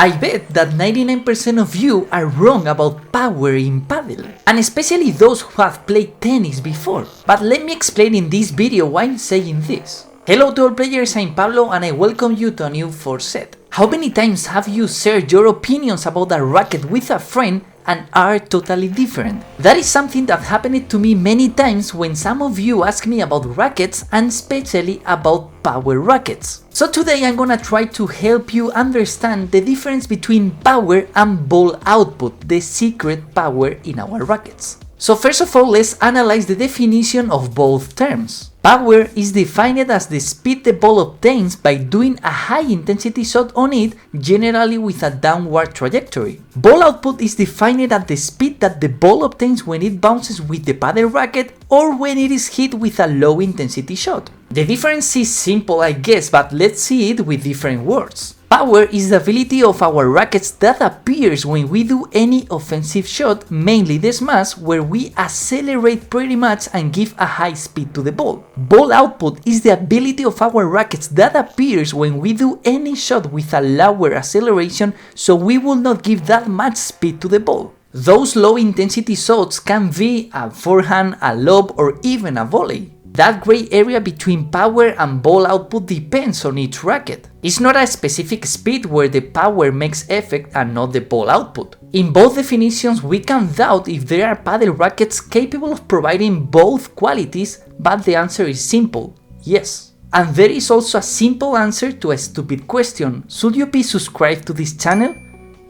I bet that 99% of you are wrong about power in Padel, and especially those who have played tennis before. But let me explain in this video why I'm saying this. Hello to all players, I'm Pablo and I welcome you to a new 4Set. How many times have you shared your opinions about a racket with a friend and are totally different? That is something that happened to me many times when some of you ask me about rackets and especially about power rackets. So today I'm gonna try to help you understand the difference between power and ball output, the secret power in our rackets. So first of all, let's analyze the definition of both terms. Power is defined as the speed the ball obtains by doing a high intensity shot on it, generally with a downward trajectory. Ball output is defined as the speed that the ball obtains when it bounces with the paddle racket or when it is hit with a low intensity shot. The difference is simple, I guess, but let's see it with different words. Power is the ability of our rackets that appears when we do any offensive shot, mainly the smash, where we accelerate pretty much and give a high speed to the ball. Ball output is the ability of our rackets that appears when we do any shot with a lower acceleration, so we will not give that much speed to the ball. Those low intensity shots can be a forehand, a lob, or even a volley. That gray area between power and ball output depends on each racket. It's not a specific speed where the power makes effect and not the ball output. In both definitions, we can doubt if there are paddle rackets capable of providing both qualities, but the answer is simple, yes. And there is also a simple answer to a stupid question: should you be subscribed to this channel?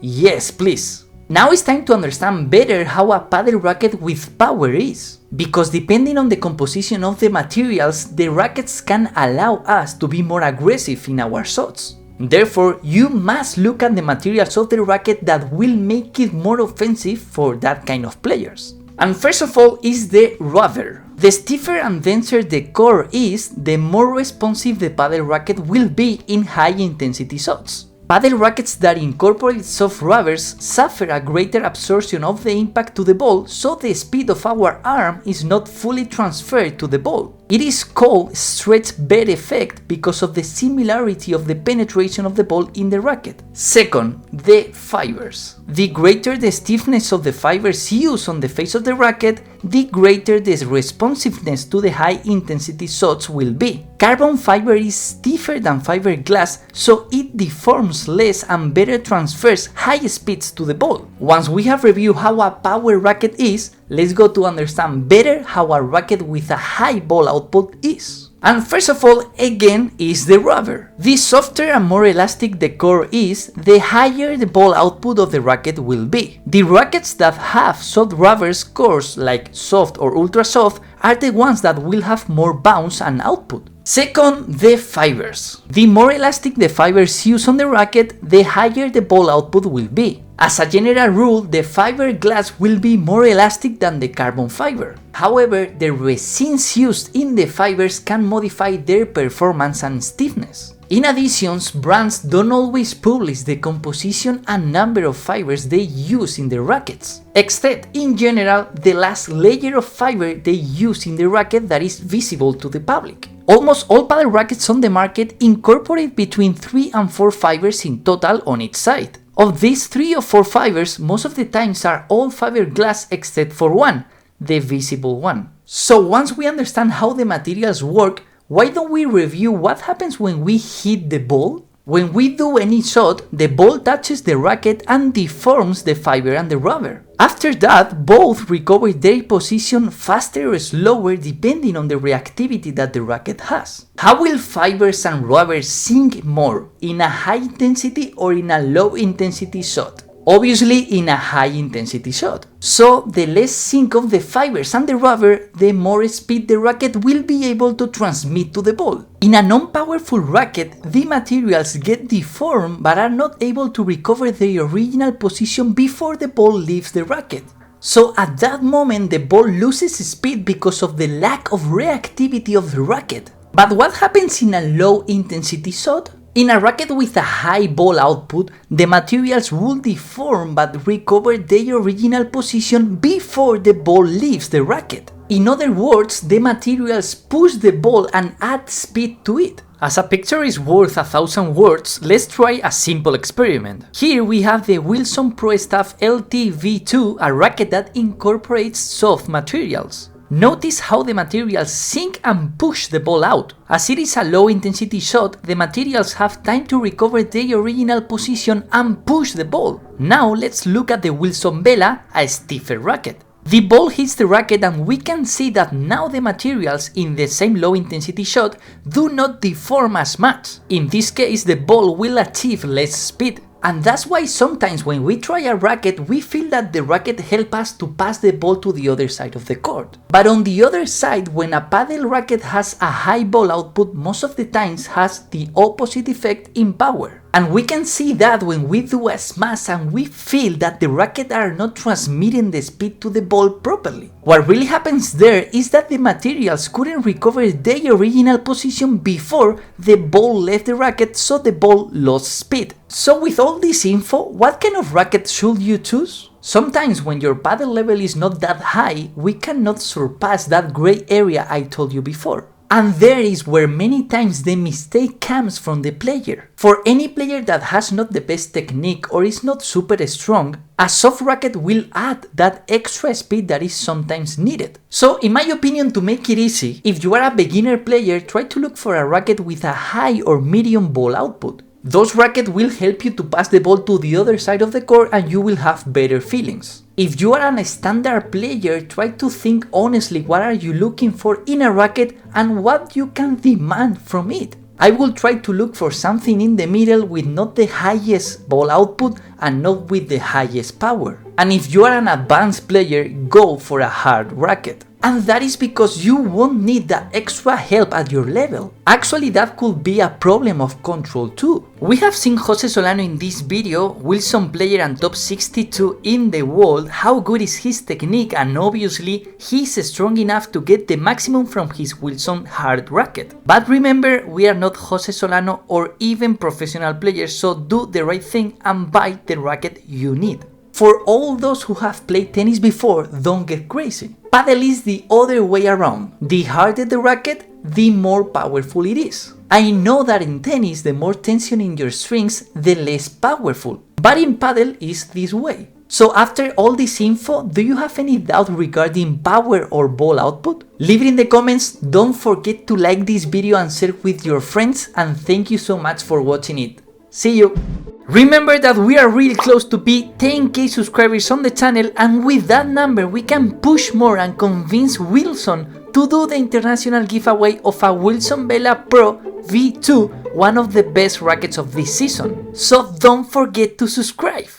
Yes, please. Now it's time to understand better how a paddle racket with power is. Because depending on the composition of the materials, the rackets can allow us to be more aggressive in our shots. Therefore, you must look at the materials of the racket that will make it more offensive for that kind of players. And first of all is the rubber. The stiffer and denser the core is, the more responsive the paddle racket will be in high intensity shots. Paddle rackets that incorporate soft rubbers suffer a greater absorption of the impact to the ball, so the speed of our arm is not fully transferred to the ball. It is called stretch bed effect because of the similarity of the penetration of the ball in the racket. Second, the fibers. The greater the stiffness of the fibers used on the face of the racket, the greater the responsiveness to the high intensity shots will be. Carbon fiber is stiffer than fiberglass, so it deforms less and better transfers high speeds to the ball. Once we have reviewed how a power racket is, let's go to understand better how a racket with a high ball output is. And first of all, again, is the rubber. The softer and more elastic the core is, the higher the ball output of the racket will be. The rackets that have soft rubber cores, like soft or ultra soft, are the ones that will have more bounce and output. Second, the fibers. The more elastic the fibers used on the racket, the higher the ball output will be. As a general rule, the fiberglass will be more elastic than the carbon fiber. However, the resins used in the fibers can modify their performance and stiffness. In addition, brands don't always publish the composition and number of fibers they use in the rackets, except in general the last layer of fiber they use in the racket that is visible to the public. Almost all paddle rackets on the market incorporate between 3 and 4 fibers in total on each side. Of these 3 or 4 fibers, most of the times are all fiberglass except for one, the visible one. So once we understand how the materials work, why don't we review what happens when we hit the ball? When we do any shot, the ball touches the racket and deforms the fiber and the rubber. After that, both recover their position faster or slower depending on the reactivity that the racket has. How will fibers and rubber sink more, in a high intensity or in a low intensity shot? Obviously in a high intensity shot. So the less sink of the fibers and the rubber, the more speed the racket will be able to transmit to the ball. In a non-powerful racket, the materials get deformed but are not able to recover their original position before the ball leaves the racket. So at that moment the ball loses speed because of the lack of reactivity of the racket. But what happens in a low intensity shot? In a racket with a high ball output, the materials will deform but recover their original position before the ball leaves the racket. In other words, the materials push the ball and add speed to it. As a picture is worth 1,000 words, let's try a simple experiment. Here we have the Wilson Pro Staff LT-V2, a racket that incorporates soft materials. Notice how the materials sink and push the ball out. As it is a low intensity shot, the materials have time to recover their original position and push the ball. Now let's look at the Wilson Vela, a stiffer racket. The ball hits the racket and we can see that now the materials in the same low intensity shot do not deform as much. In this case, the ball will achieve less speed. And that's why sometimes when we try a racket, we feel that the racket helps us to pass the ball to the other side of the court. But on the other side, when a paddle racket has a high ball output, most of the times has the opposite effect in power. And we can see that when we do a smash and we feel that the racket are not transmitting the speed to the ball properly. What really happens there is that the materials couldn't recover their original position before the ball left the racket, so the ball lost speed. So with all this info, what kind of racket should you choose? Sometimes when your paddle level is not that high, we cannot surpass that gray area I told you before. And there is where many times the mistake comes from the player. For any player that has not the best technique or is not super strong, a soft racket will add that extra speed that is sometimes needed. So in my opinion, to make it easy, if you are a beginner player, try to look for a racket with a high or medium ball output. Those rackets will help you to pass the ball to the other side of the court and you will have better feelings. If you are a standard player, try to think honestly what are you looking for in a racket and what you can demand from it. I will try to look for something in the middle with not the highest ball output and not with the highest power. And if you are an advanced player, go for a hard racket. And that is because you won't need that extra help at your level. Actually, that could be a problem of control too. We have seen Jose Solano in this video, Wilson player and top 62 in the world, how good is his technique, and obviously he's strong enough to get the maximum from his Wilson hard racket. But remember, we are not Jose Solano or even professional players, so do the right thing and buy the racket you need. For all those who have played tennis before, don't get crazy. Padel is the other way around. The harder the racket, the more powerful it is. I know that in tennis, the more tension in your strings, the less powerful. But in Padel, it's this way. So after all this info, do you have any doubt regarding power or ball output? Leave it in the comments, don't forget to like this video and share with your friends, and thank you so much for watching it. See you! Remember that we are really close to be 10k subscribers on the channel, and with that number we can push more and convince Wilson to do the international giveaway of a Wilson Vela Pro V2, one of the best rackets of this season. So don't forget to subscribe!